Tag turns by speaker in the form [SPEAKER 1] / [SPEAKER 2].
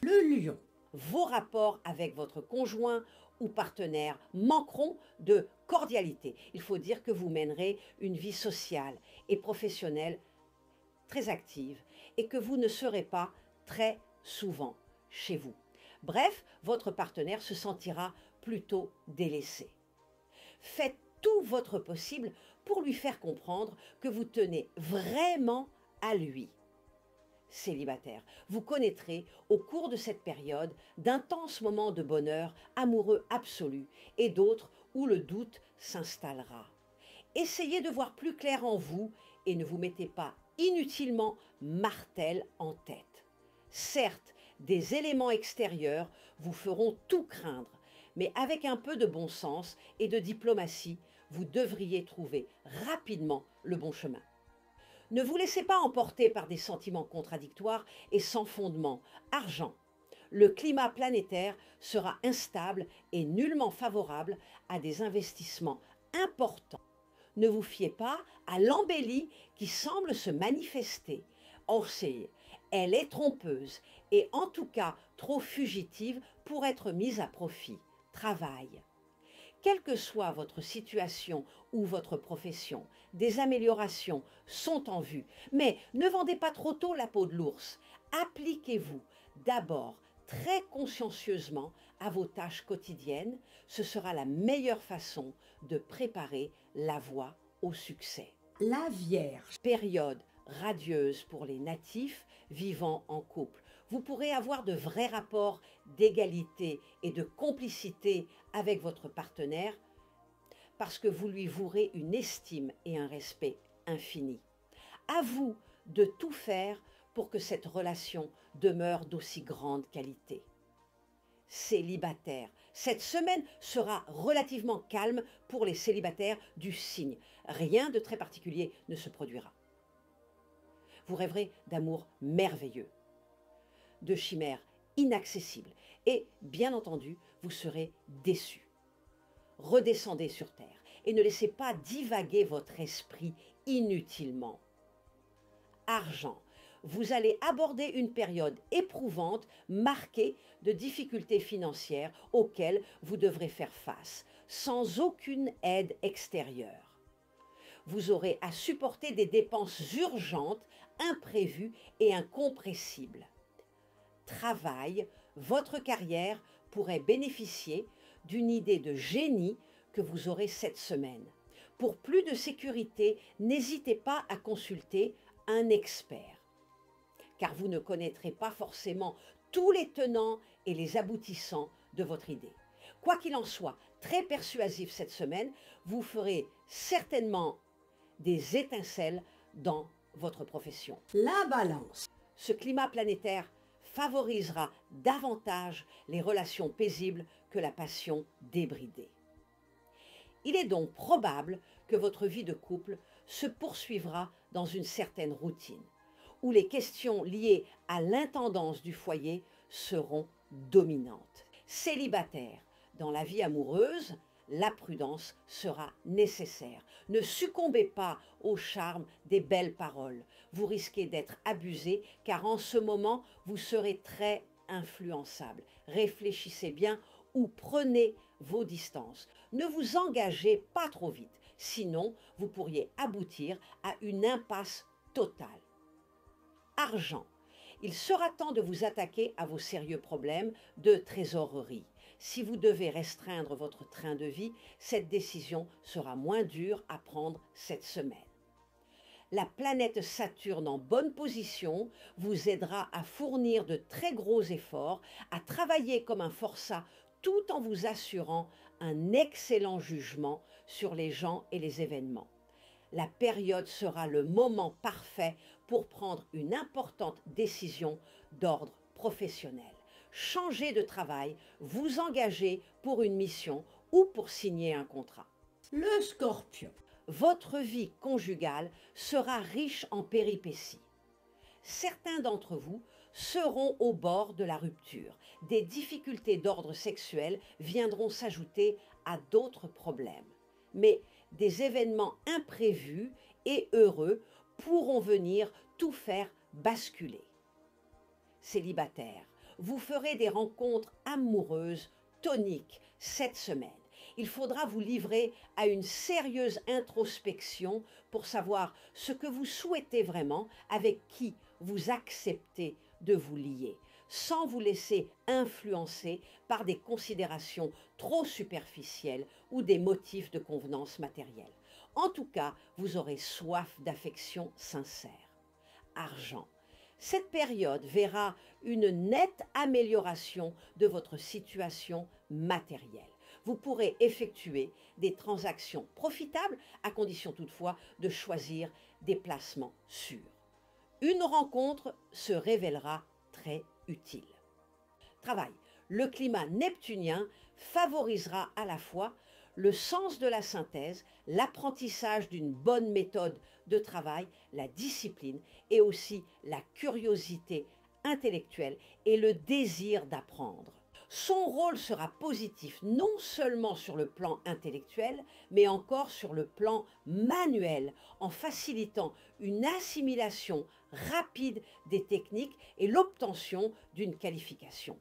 [SPEAKER 1] Le lion, vos rapports avec votre conjoint ou partenaire manqueront de cordialité. Il faut dire que vous mènerez une vie sociale et professionnelle très active et que vous ne serez pas très souvent chez vous. Bref, votre partenaire se sentira plutôt délaissé. Faites tout votre possible pour lui faire comprendre que vous tenez vraiment à lui. Célibataire, vous connaîtrez au cours de cette période d'intenses moments de bonheur amoureux absolu et d'autres où le doute s'installera. Essayez de voir plus clair en vous et ne vous mettez pas inutilement martel en tête. Certes, des éléments extérieurs vous feront tout craindre, mais avec un peu de bon sens et de diplomatie, vous devriez trouver rapidement le bon chemin. Ne vous laissez pas emporter par des sentiments contradictoires et sans fondement. Argent. Le climat planétaire sera instable et nullement favorable à des investissements importants. Ne vous fiez pas à l'embellie qui semble se manifester. Elle est trompeuse et en tout cas trop fugitive pour être mise à profit. Travail. Quelle que soit votre situation ou votre profession, des améliorations sont en vue. Mais ne vendez pas trop tôt la peau de l'ours. Appliquez-vous d'abord très consciencieusement à vos tâches quotidiennes. Ce sera la meilleure façon de préparer la voie au succès.
[SPEAKER 2] La Vierge.
[SPEAKER 1] Période radieuse pour les natifs vivant en couple. Vous pourrez avoir de vrais rapports d'égalité et de complicité avec votre partenaire parce que vous lui vouerez une estime et un respect infini. À vous de tout faire pour que cette relation demeure d'aussi grande qualité. Célibataire. Cette semaine sera relativement calme pour les célibataires du signe. Rien de très particulier ne se produira. Vous rêverez d'amour merveilleux, de chimères inaccessibles et, bien entendu, vous serez déçus. Redescendez sur terre et ne laissez pas divaguer votre esprit inutilement. Argent. Vous allez aborder une période éprouvante, marquée de difficultés financières auxquelles vous devrez faire face, sans aucune aide extérieure. Vous aurez à supporter des dépenses urgentes, imprévues et incompressibles. Travail, votre carrière pourrait bénéficier d'une idée de génie que vous aurez cette semaine. Pour plus de sécurité, n'hésitez pas à consulter un expert, car vous ne connaîtrez pas forcément tous les tenants et les aboutissants de votre idée. Quoi qu'il en soit, très persuasif cette semaine, vous ferez certainement des étincelles dans votre profession.
[SPEAKER 2] La Balance.
[SPEAKER 1] Ce climat planétaire favorisera davantage les relations paisibles que la passion débridée. Il est donc probable que votre vie de couple se poursuivra dans une certaine routine, où les questions liées à l'intendance du foyer seront dominantes. Célibataire, dans la vie amoureuse, la prudence sera nécessaire. Ne succombez pas au charme des belles paroles. Vous risquez d'être abusé car en ce moment, vous serez très influençable. Réfléchissez bien ou prenez vos distances. Ne vous engagez pas trop vite, sinon vous pourriez aboutir à une impasse totale. Argent. Il sera temps de vous attaquer à vos sérieux problèmes de trésorerie. Si vous devez restreindre votre train de vie, cette décision sera moins dure à prendre cette semaine. La planète Saturne en bonne position vous aidera à fournir de très gros efforts, à travailler comme un forçat tout en vous assurant un excellent jugement sur les gens et les événements. La période sera le moment parfait pour prendre une importante décision d'ordre professionnel. Changer de travail, vous engager pour une mission ou pour signer un contrat.
[SPEAKER 2] Le Scorpion.
[SPEAKER 1] Votre vie conjugale sera riche en péripéties. Certains d'entre vous seront au bord de la rupture. Des difficultés d'ordre sexuel viendront s'ajouter à d'autres problèmes. Mais des événements imprévus et heureux pourront venir tout faire basculer. Célibataire, Vous ferez des rencontres amoureuses toniques cette semaine. Il faudra vous livrer à une sérieuse introspection pour savoir ce que vous souhaitez vraiment, avec qui vous acceptez de vous lier, sans vous laisser influencer par des considérations trop superficielles ou des motifs de convenance matérielle. En tout cas, vous aurez soif d'affection sincère. Argent. Cette période verra une nette amélioration de votre situation matérielle. Vous pourrez effectuer des transactions profitables, à condition toutefois de choisir des placements sûrs. Une rencontre se révélera très utile. Travail. Le climat neptunien favorisera à la fois le sens de la synthèse, l'apprentissage d'une bonne méthode de travail, la discipline et aussi la curiosité intellectuelle et le désir d'apprendre. Son rôle sera positif non seulement sur le plan intellectuel, mais encore sur le plan manuel, en facilitant une assimilation rapide des techniques et l'obtention d'une qualification.